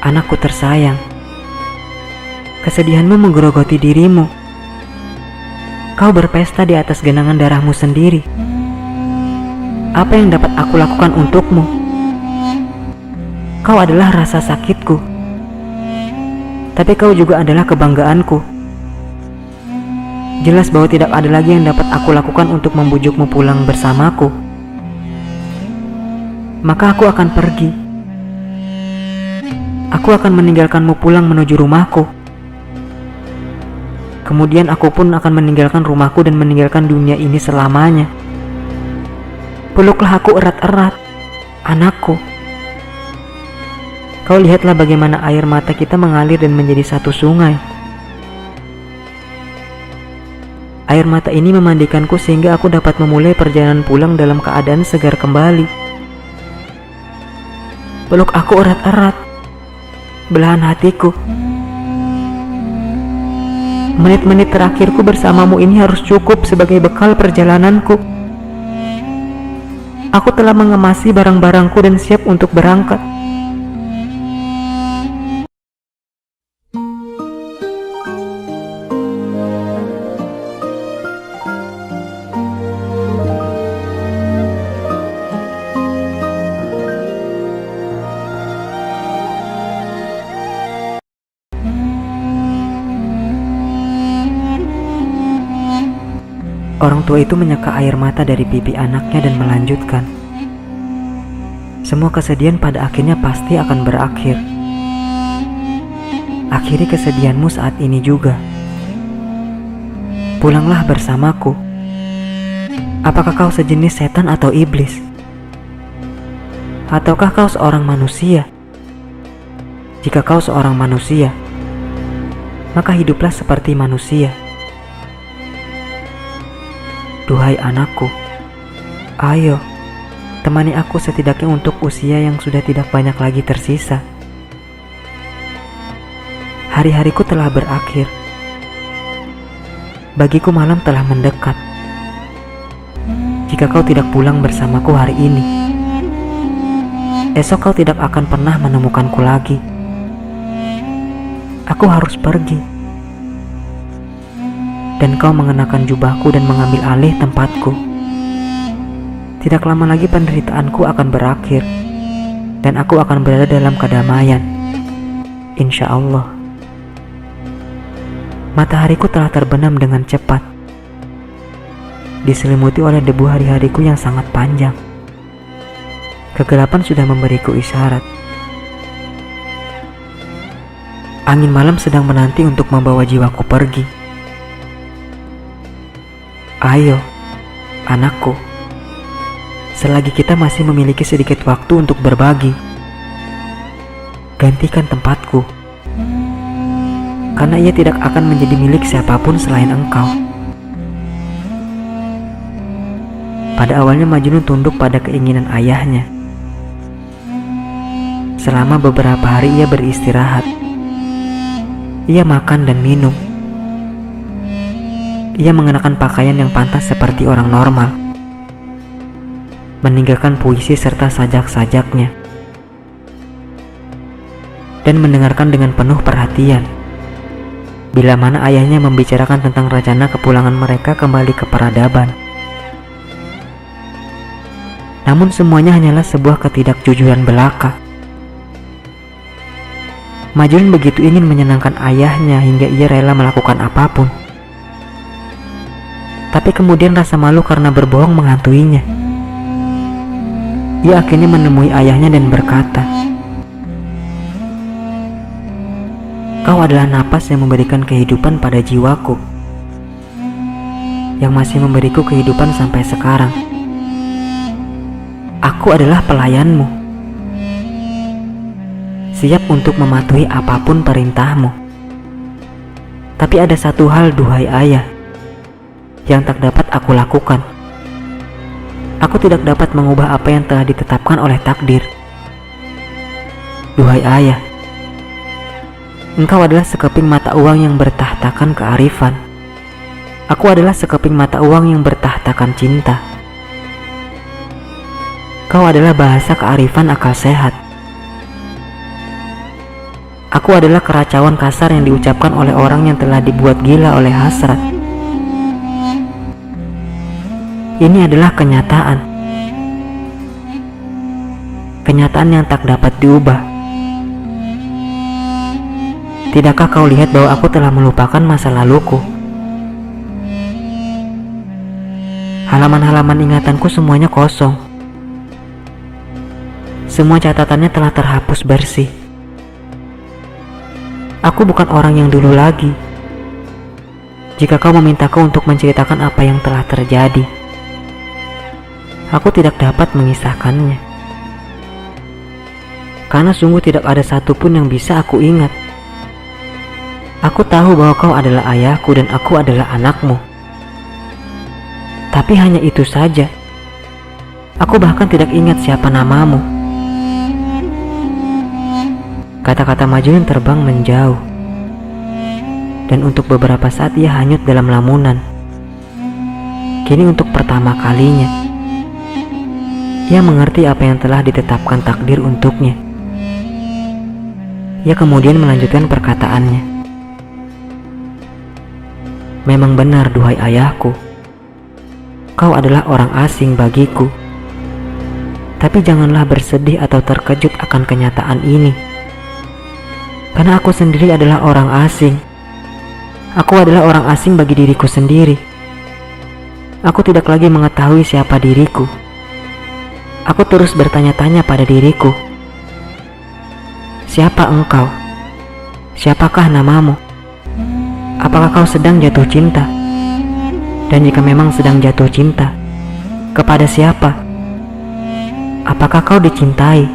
Anakku tersayang, kesedihanmu menggerogoti dirimu. Kau berpesta di atas genangan darahmu sendiri. Apa yang dapat aku lakukan untukmu? Kau adalah rasa sakitku, tapi kau juga adalah kebanggaanku. Jelas bahwa tidak ada lagi yang dapat aku lakukan untuk membujukmu pulang bersamaku. Maka aku akan pergi. Aku akan meninggalkanmu pulang menuju rumahku. Kemudian aku pun akan meninggalkan rumahku dan meninggalkan dunia ini selamanya. Peluklah aku erat-erat, anakku. Kau lihatlah bagaimana air mata kita mengalir dan menjadi satu sungai. Air mata ini memandikanku sehingga aku dapat memulai perjalanan pulang dalam keadaan segar kembali. Peluk aku erat-erat, belahan hatiku. Menit-menit terakhirku bersamamu ini harus cukup sebagai bekal perjalananku. Aku telah mengemasi barang-barangku dan siap untuk berangkat. Orang tua itu menyeka air mata dari pipi anaknya dan melanjutkan, semua kesedihan pada akhirnya pasti akan berakhir. Akhiri kesedihanmu saat ini juga. Pulanglah bersamaku. Apakah kau sejenis setan atau iblis? Ataukah kau seorang manusia? Jika kau seorang manusia, maka hiduplah seperti manusia. Duhai anakku, ayo, temani aku setidaknya untuk usia yang sudah tidak banyak lagi tersisa. Hari-hariku telah berakhir. Bagiku malam telah mendekat. Jika kau tidak pulang bersamaku hari ini, esok kau tidak akan pernah menemukanku lagi. Aku harus pergi. Dan kau mengenakan jubahku dan mengambil alih tempatku. Tidak lama lagi penderitaanku akan berakhir, dan aku akan berada dalam kedamaian, insya Allah. Matahariku telah terbenam dengan cepat, diselimuti oleh debu hari-hariku yang sangat panjang. Kegelapan sudah memberiku isyarat. Angin malam sedang menanti untuk membawa jiwaku pergi. Ayo, anakku, selagi kita masih memiliki sedikit waktu untuk berbagi, gantikan tempatku, karena ia tidak akan menjadi milik siapapun selain engkau. Pada awalnya Majnun tunduk pada keinginan ayahnya. Selama beberapa hari ia beristirahat. Ia makan dan minum. Ia mengenakan pakaian yang pantas seperti orang normal, meninggalkan puisi serta sajak-sajaknya, dan mendengarkan dengan penuh perhatian bila mana ayahnya membicarakan tentang rencana kepulangan mereka kembali ke peradaban. Namun semuanya hanyalah sebuah ketidakjujuran belaka. Majnun begitu ingin menyenangkan ayahnya hingga ia rela melakukan apapun. Tapi kemudian rasa malu karena berbohong menghantuinya. Ia akhirnya menemui ayahnya dan berkata, "Kau adalah napas yang memberikan kehidupan pada jiwaku, yang masih memberiku kehidupan sampai sekarang. Aku adalah pelayanmu, siap untuk mematuhi apapun perintahmu. Tapi ada satu hal, duhai ayah, yang tak dapat aku lakukan. Aku tidak dapat mengubah apa yang telah ditetapkan oleh takdir. Duhai ayah, engkau adalah sekeping mata uang yang bertahtakan kearifan. Aku adalah sekeping mata uang yang bertahtakan cinta. Kau adalah bahasa kearifan akal sehat. Aku adalah keracauan kasar yang diucapkan oleh orang yang telah dibuat gila oleh hasrat. Ini adalah kenyataan. Kenyataan yang tak dapat diubah. Tidakkah kau lihat bahwa aku telah melupakan masa laluku? Halaman-halaman ingatanku semuanya kosong. Semua catatannya telah terhapus bersih. Aku bukan orang yang dulu lagi. Jika kau memintaku untuk menceritakan apa yang telah terjadi, aku tidak dapat mengisahkannya. Karena sungguh tidak ada satupun yang bisa aku ingat. Aku tahu bahwa kau adalah ayahku dan aku adalah anakmu. Tapi hanya itu saja. Aku bahkan tidak ingat siapa namamu. Kata-kata Majnun terbang menjauh. Dan untuk beberapa saat ia hanyut dalam lamunan. Kini untuk pertama kalinya, ia mengerti apa yang telah ditetapkan takdir untuknya. Ia kemudian melanjutkan perkataannya. Memang benar, duhai ayahku. Kau adalah orang asing bagiku. Tapi janganlah bersedih atau terkejut akan kenyataan ini. Karena aku sendiri adalah orang asing. Aku adalah orang asing bagi diriku sendiri. Aku tidak lagi mengetahui siapa diriku. Aku terus bertanya-tanya pada diriku. Siapa engkau? Siapakah namamu? Apakah kau sedang jatuh cinta? Dan jika memang sedang jatuh cinta, kepada siapa? Apakah kau dicintai?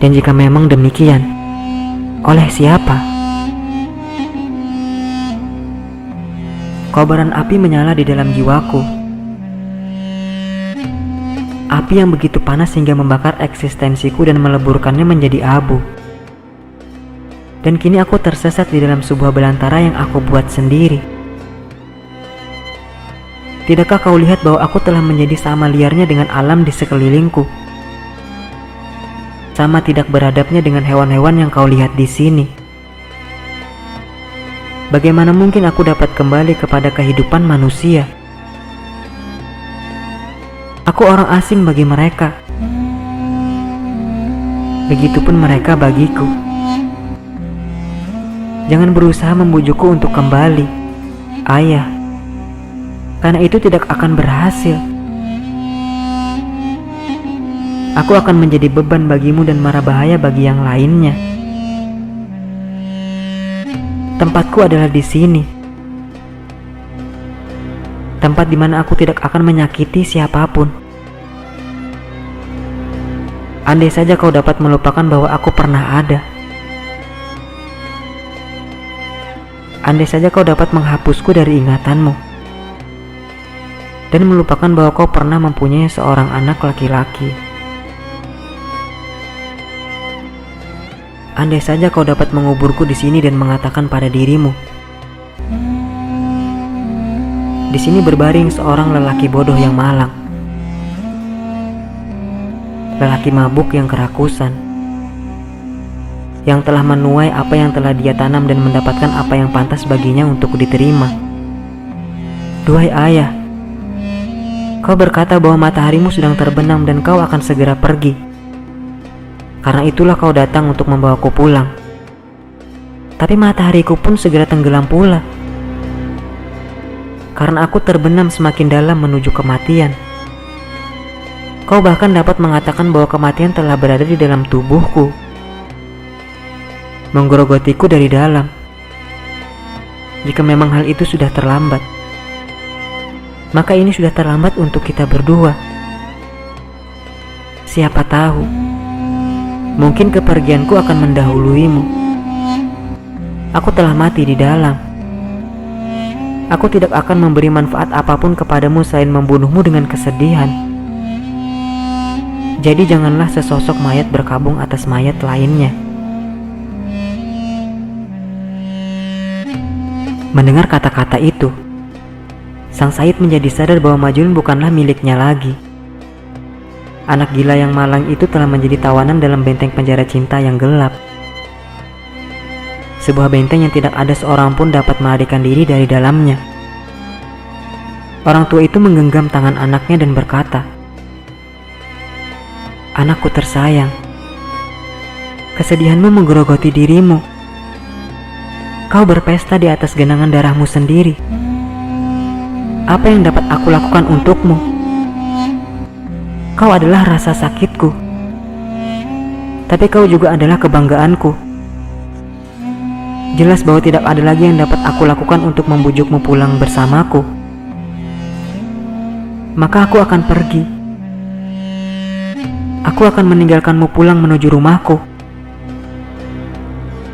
Dan jika memang demikian, oleh siapa? Kobaran api menyala di dalam jiwaku. Api yang begitu panas hingga membakar eksistensiku dan meleburkannya menjadi abu. Dan kini aku tersesat di dalam sebuah belantara yang aku buat sendiri. Tidakkah kau lihat bahwa aku telah menjadi sama liarnya dengan alam di sekelilingku? Sama tidak beradabnya dengan hewan-hewan yang kau lihat di sini. Bagaimana mungkin aku dapat kembali kepada kehidupan manusia? Aku orang asing bagi mereka. Begitupun mereka bagiku. Jangan berusaha membujukku untuk kembali, ayah. Karena itu tidak akan berhasil. Aku akan menjadi beban bagimu dan mara bahaya bagi yang lainnya. Tempatku adalah di sini. Tempat di mana aku tidak akan menyakiti siapapun. Andai saja kau dapat melupakan bahwa aku pernah ada. Andai saja kau dapat menghapusku dari ingatanmu. Dan melupakan bahwa kau pernah mempunyai seorang anak laki-laki. Andai saja kau dapat menguburku di sini dan mengatakan pada dirimu, di sini berbaring seorang lelaki bodoh yang malang, lelaki mabuk yang kerakusan, yang telah menuai apa yang telah dia tanam dan mendapatkan apa yang pantas baginya untuk diterima. Duhai ayah, kau berkata bahwa mataharimu sedang terbenam dan kau akan segera pergi. Karena itulah kau datang untuk membawaku pulang. Tapi matahariku pun segera tenggelam pula. Karena aku terbenam semakin dalam menuju kematian. Kau bahkan dapat mengatakan bahwa kematian telah berada di dalam tubuhku, menggerogotiku dari dalam. Jika memang hal itu sudah terlambat, maka ini sudah terlambat untuk kita berdua. Siapa tahu, mungkin kepergianku akan mendahuluimu. Aku telah mati di dalam. Aku tidak akan memberi manfaat apapun kepadamu selain membunuhmu dengan kesedihan. Jadi janganlah sesosok mayat berkabung atas mayat lainnya. Mendengar kata-kata itu, Sang Said menjadi sadar bahwa Majnun bukanlah miliknya lagi. Anak gila yang malang itu telah menjadi tawanan dalam benteng penjara cinta yang gelap. sebuah benteng yang tidak ada seorang pun dapat melarikan diri dari dalamnya. Orang tua itu menggenggam tangan anaknya dan berkata, "Anakku tersayang, kesedihanmu menggerogoti dirimu. Kau berpesta di atas genangan darahmu sendiri. Apa yang dapat aku lakukan untukmu? Kau adalah rasa sakitku, tapi kau juga adalah kebanggaanku. Jelas bahwa tidak ada lagi yang dapat aku lakukan untuk membujukmu pulang bersamaku. Maka aku akan pergi. Aku akan meninggalkanmu pulang menuju rumahku.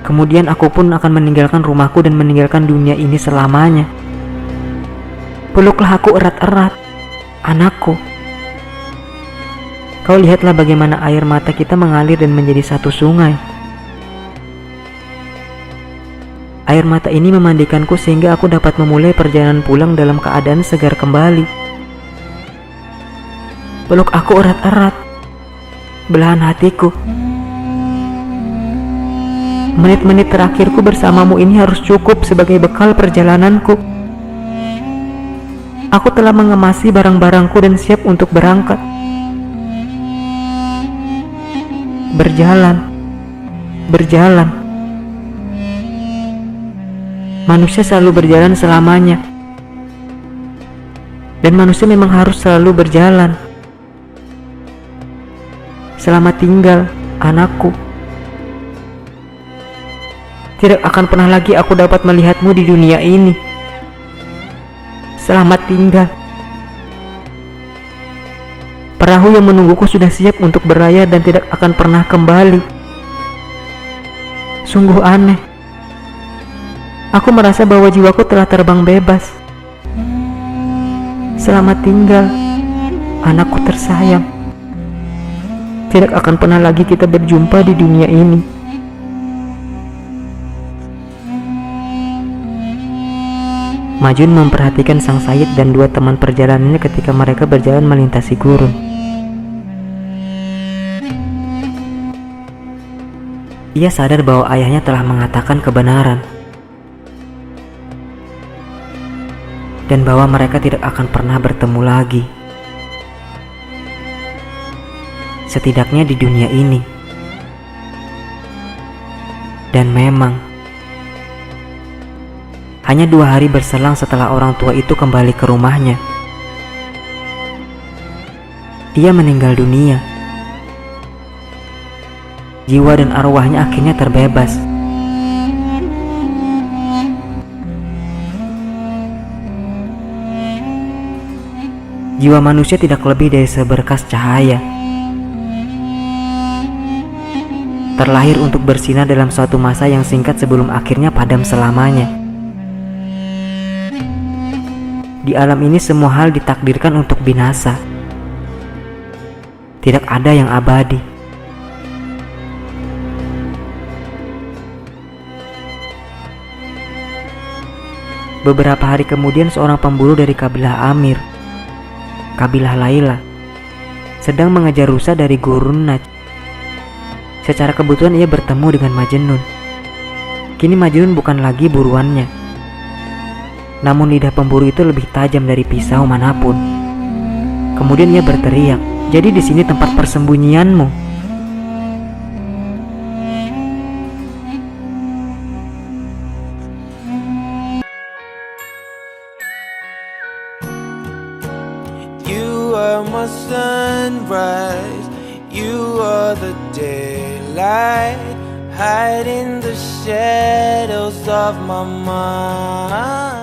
Kemudian aku pun akan meninggalkan rumahku dan meninggalkan dunia ini selamanya. Peluklah aku erat-erat, anakku. Kau lihatlah bagaimana air mata kita mengalir dan menjadi satu sungai. Air mata ini memandikanku sehingga aku dapat memulai perjalanan pulang dalam keadaan segar kembali. Peluk aku erat-erat, belahan hatiku. Menit-menit terakhirku bersamamu ini harus cukup sebagai bekal perjalananku. Aku telah mengemasi barang-barangku dan siap untuk berangkat. Berjalan, berjalan. Manusia selalu berjalan selamanya. Dan manusia memang harus selalu berjalan. Selamat tinggal, anakku. Tidak akan pernah lagi aku dapat melihatmu di dunia ini. Selamat tinggal. Perahu yang menungguku sudah siap untuk berlayar dan tidak akan pernah kembali. Sungguh aneh. Aku merasa bahwa jiwaku telah terbang bebas. Selamat tinggal, anakku tersayang. Tidak akan pernah lagi kita berjumpa di dunia ini. Majun memperhatikan Sang Sayyid dan dua teman perjalanannya ketika mereka berjalan melintasi gurun. Ia sadar bahwa ayahnya telah mengatakan kebenaran dan bahwa mereka tidak akan pernah bertemu lagi, setidaknya di dunia ini. Dan memang hanya 2 hari berselang setelah orang tua itu kembali ke rumahnya, ia meninggal dunia. Jiwa dan arwahnya akhirnya terbebas. Jiwa manusia tidak lebih dari seberkas cahaya, terlahir untuk bersinar dalam suatu masa yang singkat sebelum akhirnya padam selamanya. Di alam ini semua hal ditakdirkan untuk binasa. Tidak ada yang abadi. Beberapa hari kemudian seorang pemburu dari kabilah Amir, kabilah Laila, sedang mengejar rusa dari gurun Najd. Secara kebetulan ia bertemu dengan Majnun. Kini Majnun bukan lagi buruannya. Namun lidah pemburu itu lebih tajam dari pisau manapun. Kemudian ia berteriak, "Jadi di sini tempat persembunyianmu?" You are my sunrise, you are the daylight, hide in the shadows of my mind.